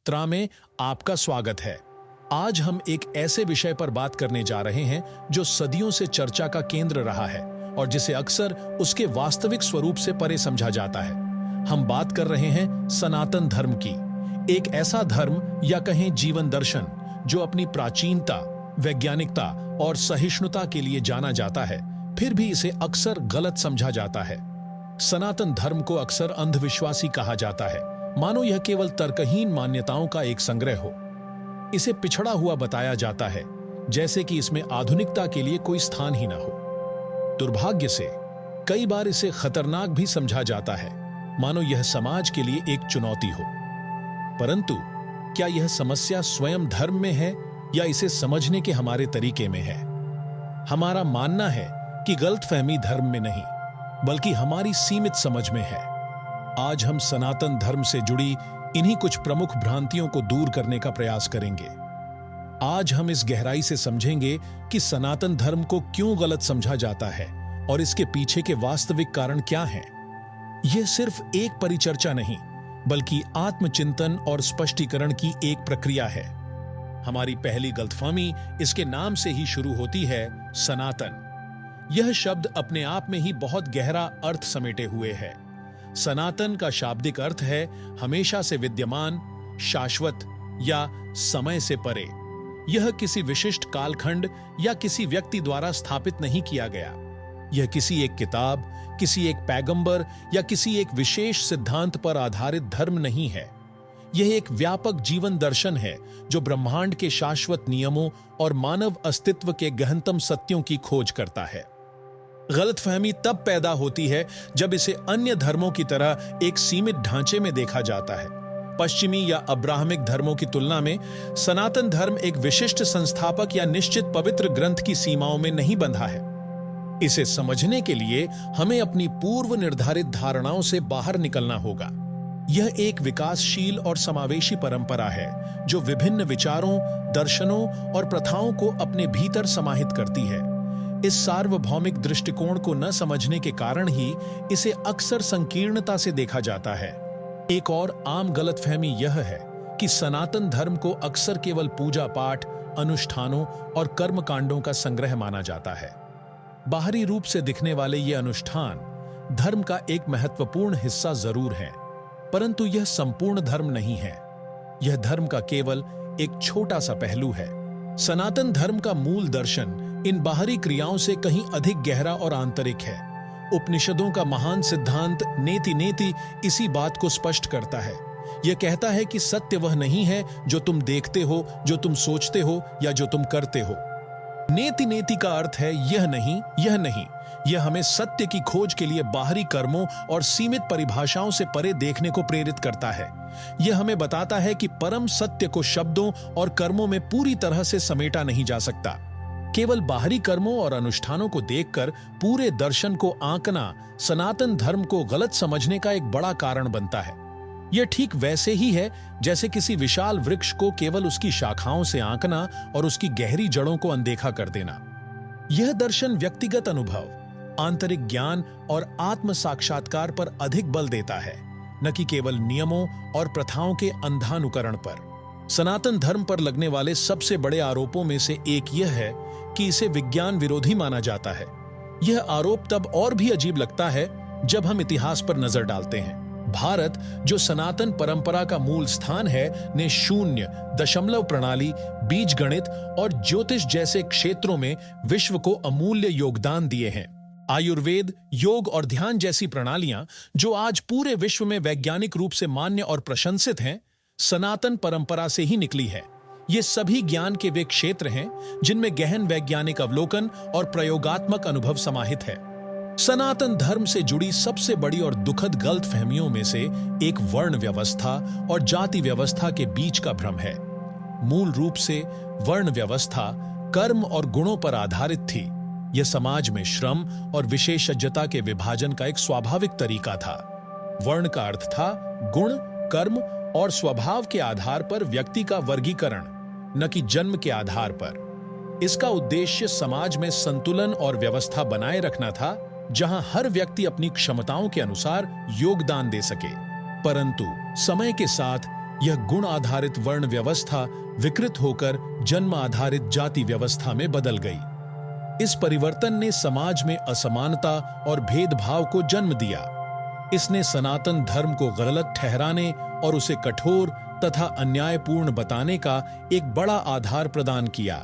त्रा में आपका स्वागत है। आज हम एक ऐसे विषय पर बात करने जा रहे हैं जो सदियों से चर्चा का केंद्र रहा है और जिसे अक्सर उसके वास्तविक स्वरूप से परे समझा जाता है। हम बात कर रहे हैं सनातन धर्म की, एक ऐसा धर्म या कहें जीवन दर्शन जो अपनी प्राचीनता, वैज्ञानिकता और सहिष्णुता के लिए जाना जाता है, फिर भी इसे अक्सर गलत समझा जाता है। सनातन धर्म को अक्सर अंधविश्वासी कहा जाता है, मानो यह केवल तर्कहीन मान्यताओं का एक संग्रह हो। इसे पिछड़ा हुआ बताया जाता है, जैसे कि इसमें आधुनिकता के लिए कोई स्थान ही न हो। दुर्भाग्य से कई बार इसे खतरनाक भी समझा जाता है, मानो यह समाज के लिए एक चुनौती हो। परंतु क्या यह समस्या स्वयं धर्म में है या इसे समझने के हमारे तरीके में है? हमारा मानना है कि गलतफहमी धर्म में नहीं, बल्कि हमारी सीमित समझ में है। आज हम सनातन धर्म से जुड़ी इन्हीं कुछ प्रमुख भ्रांतियों को दूर करने का प्रयास करेंगे। आज हम इस गहराई से समझेंगे कि सनातन धर्म को क्यों गलत समझा जाता है और इसके पीछे के वास्तविक कारण क्या हैं। यह सिर्फ एक परिचर्चा नहीं, बल्कि आत्मचिंतन और स्पष्टीकरण की एक प्रक्रिया है। हमारी पहली गलतफहमी इसके नाम से ही शुरू होती है, सनातन। यह शब्द अपने आप में ही बहुत गहरा अर्थ समेटे हुए है। सनातन का शाब्दिक अर्थ है हमेशा से विद्यमान, शाश्वत या समय से परे। यह किसी विशिष्ट कालखंड या किसी व्यक्ति द्वारा स्थापित नहीं किया गया। यह किसी एक किताब, किसी एक पैगंबर या किसी एक विशेष सिद्धांत पर आधारित धर्म नहीं है। यह एक व्यापक जीवन दर्शन है जो ब्रह्मांड के शाश्वत नियमों और मानव अस्तित्व के गहनतम सत्यों की खोज करता है। गलतफहमी तब पैदा होती है जब इसे अन्य धर्मों की तरह एक सीमित ढांचे में देखा जाता है। पश्चिमी या अब्राहमिक धर्मों की तुलना में सनातन धर्म एक विशिष्ट संस्थापक या निश्चित पवित्र ग्रंथ की सीमाओं में नहीं बंधा है। इसे समझने के लिए हमें अपनी पूर्व निर्धारित धारणाओं से बाहर निकलना होगा। यह एक विकासशील और समावेशी परंपरा है जो विभिन्न विचारों, दर्शनों और प्रथाओं को अपने भीतर समाहित करती है। इस सार्वभौमिक दृष्टिकोण को न समझने के कारण ही इसे अक्सर संकीर्णता से देखा जाता है। एक और आम गलतफहमी यह है कि सनातन धर्म को अक्सर केवल पूजा पाठ, अनुष्ठानों और कर्मकांडों का संग्रह माना जाता है। बाहरी रूप से दिखने वाले ये अनुष्ठान धर्म का एक महत्वपूर्ण हिस्सा जरूर है, परंतु यह संपूर्ण धर्म नहीं है। यह धर्म का केवल एक छोटा सा पहलू है। सनातन धर्म का मूल दर्शन इन बाहरी क्रियाओं से कहीं अधिक गहरा और आंतरिक है। उपनिषदों का महान सिद्धांत नेति नेति इसी बात को स्पष्ट करता है। यह कहता है कि सत्य वह नहीं है जो तुम देखते हो, जो तुम सोचते हो या जो तुम करते हो। नेति नेति का अर्थ है यह नहीं, यह नहीं। यह हमें सत्य की खोज के लिए बाहरी कर्मों और सीमित परिभाषाओं से परे देखने को प्रेरित करता है। यह हमें बताता है कि परम सत्य को शब्दों और कर्मों में पूरी तरह से समेटा नहीं जा सकता। केवल बाहरी कर्मों और अनुष्ठानों को देखकर पूरे दर्शन को आंकना सनातन धर्म को गलत समझने का एक बड़ा कारण बनता है। यह ठीक वैसे ही है जैसे किसी विशाल वृक्ष को केवल उसकी शाखाओं से आंकना और उसकी गहरी जड़ों को अनदेखा कर देना। यह दर्शन व्यक्तिगत अनुभव, आंतरिक ज्ञान और आत्म साक्षात्कार पर अधिक बल देता है, न कि केवल नियमों और प्रथाओं के अंधानुकरण पर। सनातन धर्म पर लगने वाले सबसे बड़े आरोपों में से एक यह है कि इसे विज्ञान विरोधी माना जाता है। यह आरोप तब और भी अजीब लगता है जब हम इतिहास पर नजर डालते हैं। भारत, जो सनातन परंपरा का मूल स्थान है, ने शून्य, दशमलव प्रणाली, बीजगणित और ज्योतिष जैसे क्षेत्रों में विश्व को अमूल्य योगदान दिए हैं। आयुर्वेद, योग और ध्यान जैसी प्रणालियां जो आज पूरे विश्व में वैज्ञानिक रूप से मान्य और प्रशंसित हैं, सनातन परंपरा से ही निकली है। ये सभी ज्ञान के वे क्षेत्र हैं जिनमें गहन वैज्ञानिक अवलोकन और प्रयोगात्मक अनुभव समाहित है। सनातन धर्म से जुड़ी सबसे बड़ी और दुखद गलतफहमियों में से एक वर्ण व्यवस्था और जाति व्यवस्था के बीच का भ्रम है। मूल रूप से वर्ण व्यवस्था कर्म और गुणों पर आधारित थी। यह समाज में श्रम और विशेषज्ञता के विभाजन का एक स्वाभाविक तरीका था। वर्ण का अर्थ था गुण, कर्म और स्वभाव के आधार पर व्यक्ति का वर्गीकरण, न कि जन्म के आधार पर। इसका उद्देश्य समाज में संतुलन और व्यवस्था बनाए रखना था, जहां हर व्यक्ति अपनी क्षमताओं के अनुसार योगदान दे सके। परंतु समय के साथ यह गुण आधारित वर्ण व्यवस्था विकृत होकर जन्म आधारित जाति व्यवस्था में बदल गई। इस परिवर्तन ने समाज में असमानता और भेदभाव को जन्म दिया। इसने सनातन धर्म को गलत ठहराने और उसे कठोर तथा अन्यायपूर्ण बताने का एक बड़ा आधार प्रदान किया।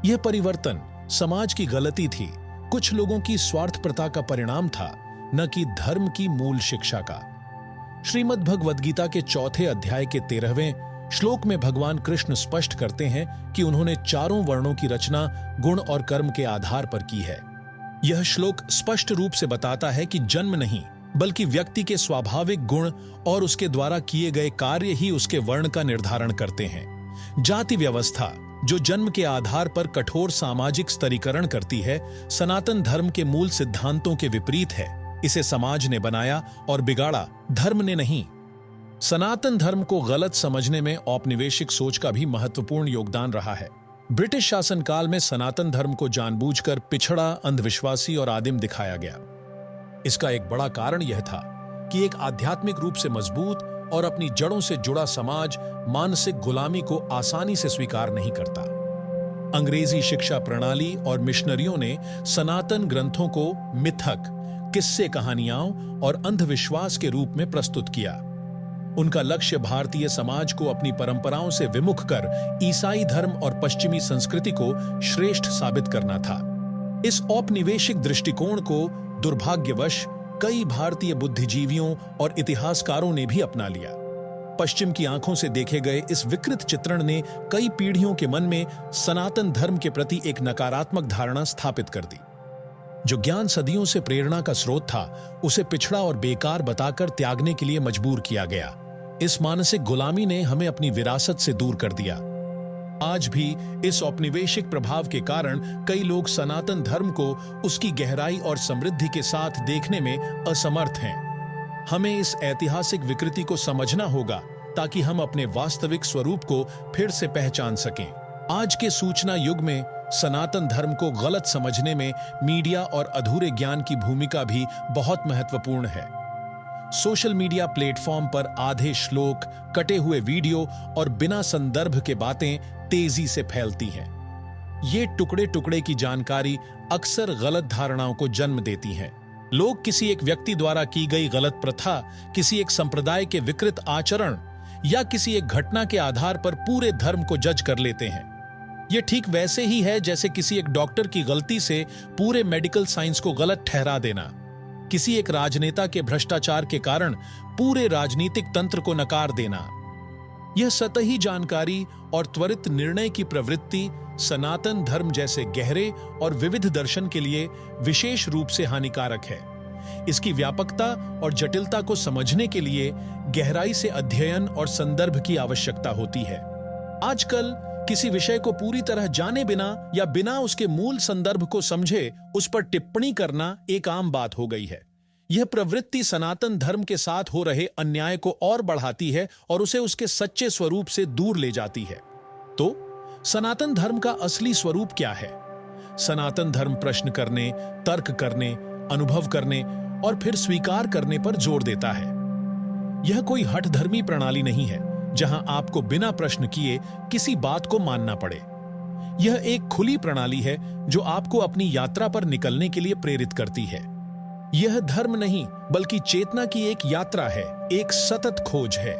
यह परिवर्तन समाज की गलती थी, कुछ लोगों की स्वार्थप्रता का परिणाम था, न कि धर्म की मूल शिक्षा का। श्रीमद् भगवद गीता के 4 अध्याय के 13वें श्लोक में भगवान कृष्ण स्पष्ट करते हैं कि उन्होंने चारों वर्णों की रचना गुण और कर्म के आधार पर की है। यह श्लोक स्पष्ट रूप से बताता है कि जन्म नहीं, बल्कि व्यक्ति के स्वाभाविक गुण और उसके द्वारा किए गए कार्य ही उसके वर्ण का निर्धारण करते हैं। जाति व्यवस्था, जो जन्म के आधार पर कठोर सामाजिक स्तरीकरण करती है, सनातन धर्म के मूल सिद्धांतों के विपरीत है। इसे समाज ने बनाया और बिगाड़ा, धर्म ने नहीं। सनातन धर्म को गलत समझने में औपनिवेशिक सोच का भी महत्वपूर्ण योगदान रहा है। ब्रिटिश शासनकाल में सनातन धर्म को जानबूझकर पिछड़ा, अंधविश्वासी और आदिम दिखाया गया। इसका एक बड़ा कारण यह था कि एक आध्यात्मिक रूप से मजबूत और अपनी जड़ों से जुड़ा समाज मानसिक गुलामी को आसानी से स्वीकार नहीं करता। अंग्रेजी शिक्षा प्रणाली और मिशनरियों ने सनातन ग्रंथों को मिथक, किस्से कहानियां और अंधविश्वास के रूप में प्रस्तुत किया। उनका लक्ष्य भारतीय समाज को अपनी परंपराओं से विमुख कर ईसाई धर्म और पश्चिमी संस्कृति को श्रेष्ठ साबित करना था। इस औपनिवेशिक दृष्टिकोण को दुर्भाग्यवश कई भारतीय बुद्धिजीवियों और इतिहासकारों ने भी अपना लिया। पश्चिम की आंखों से देखे गए इस विकृत चित्रण ने कई पीढ़ियों के मन में सनातन धर्म के प्रति एक नकारात्मक धारणा स्थापित कर दी। जो ज्ञान सदियों से प्रेरणा का स्रोत था, उसे पिछड़ा और बेकार बताकर त्यागने के लिए मजबूर किया गया। इस मानसिक गुलामी ने हमें अपनी विरासत से दूर कर दिया। आज भी इस औपनिवेशिक प्रभाव के कारण कई लोग सनातन धर्म को उसकी गहराई और समृद्धि के साथ देखने में असमर्थ हैं। हमें इस ऐतिहासिक विकृति को समझना होगा ताकि हम अपने वास्तविक स्वरूप को फिर से पहचान सकें। आज के सूचना युग में सनातन धर्म को गलत समझने में मीडिया और अधूरे ज्ञान की भूमिका भी बहुत महत्वपूर्ण है। सोशल मीडिया प्लेटफॉर्म पर आधे श्लोक, कटे हुए वीडियो और बिना संदर्भ के बातें तेजी से फैलती हैं। ये टुकड़े टुकड़े की जानकारी अक्सर गलत धारणाओं को जन्म देती हैं। लोग किसी एक व्यक्ति द्वारा की गई गलत प्रथा, किसी एक संप्रदाय के विकृत आचरण या किसी एक घटना के आधार पर पूरे धर्म को जज कर लेते हैं। यह ठीक वैसे ही है जैसे किसी एक डॉक्टर की गलती से पूरे मेडिकल साइंस को गलत ठहरा देना, किसी एक राजनेता के भ्रष्टाचार के कारण पूरे राजनीतिक तंत्र को नकार देना। यह सतही जानकारी और त्वरित निर्णय की प्रवृत्ति सनातन धर्म जैसे गहरे और विविध दर्शन के लिए विशेष रूप से हानिकारक है। इसकी व्यापकता और जटिलता को समझने के लिए गहराई से अध्ययन और संदर्भ की आवश्यकता होती है। आजकल किसी विषय को पूरी तरह जाने बिना या बिना उसके मूल संदर्भ को समझे उस पर टिप्पणी करना एक आम बात हो गई है। यह प्रवृत्ति सनातन धर्म के साथ हो रहे अन्याय को और बढ़ाती है और उसे उसके सच्चे स्वरूप से दूर ले जाती है। तो सनातन धर्म का असली स्वरूप क्या है? सनातन धर्म प्रश्न करने, तर्क करने, अनुभव करने और फिर स्वीकार करने पर जोर देता है। यह कोई हठधर्मी प्रणाली नहीं है जहां आपको बिना प्रश्न किए किसी बात को मानना पड़े। यह एक खुली प्रणाली है जो आपको अपनी यात्रा पर निकलने के लिए प्रेरित करती है। यह धर्म नहीं बल्कि चेतना की एक यात्रा है, एक सतत खोज है।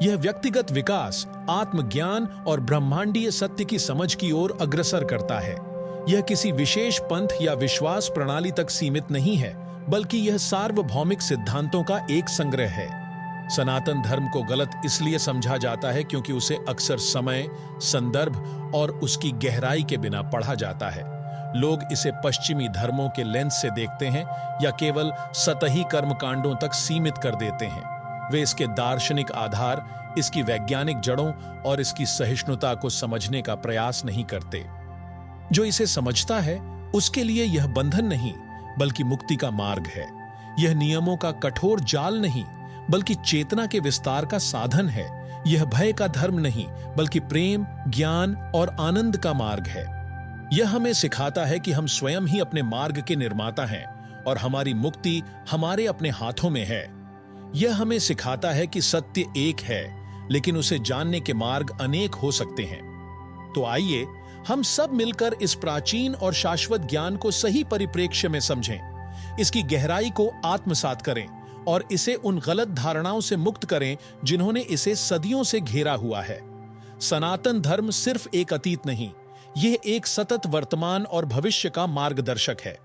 यह व्यक्तिगत विकास, आत्मज्ञान और ब्रह्मांडीय सत्य की समझ की ओर अग्रसर करता है। यह किसी विशेष पंथ या विश्वास प्रणाली तक सीमित नहीं है, बल्कि यह सार्वभौमिक सिद्धांतों का एक संग्रह है। सनातन धर्म को गलत इसलिए समझा जाता है क्योंकि उसे अक्सर समय, संदर्भ और उसकी गहराई के बिना पढ़ा जाता है। लोग इसे पश्चिमी धर्मों के लेंस से देखते हैं या केवल सतही कर्मकांडों तक सीमित कर देते हैं। वे इसके दार्शनिक आधार, इसकी वैज्ञानिक जड़ों और इसकी सहिष्णुता को समझने का प्रयास नहीं करते। जो इसे समझता है उसके लिए यह बंधन नहीं बल्कि मुक्ति का मार्ग है। यह नियमों का कठोर जाल नहीं बल्कि चेतना के विस्तार का साधन है। यह भय का धर्म नहीं बल्कि प्रेम, ज्ञान और आनंद का मार्ग है। यह हमें सिखाता है कि हम स्वयं ही अपने मार्ग के निर्माता हैं और हमारी मुक्ति हमारे अपने हाथों में है। यह हमें सिखाता है कि सत्य एक है, लेकिन उसे जानने के मार्ग अनेक हो सकते हैं। तो आइए हम सब मिलकर इस प्राचीन और शाश्वत ज्ञान को सही परिप्रेक्ष्य में समझें, इसकी गहराई को आत्मसात करें और इसे उन गलत धारणाओं से मुक्त करें जिन्होंने इसे सदियों से घेरा हुआ है। सनातन धर्म सिर्फ एक अतीत नहीं, यह एक सतत वर्तमान और भविष्य का मार्गदर्शक है।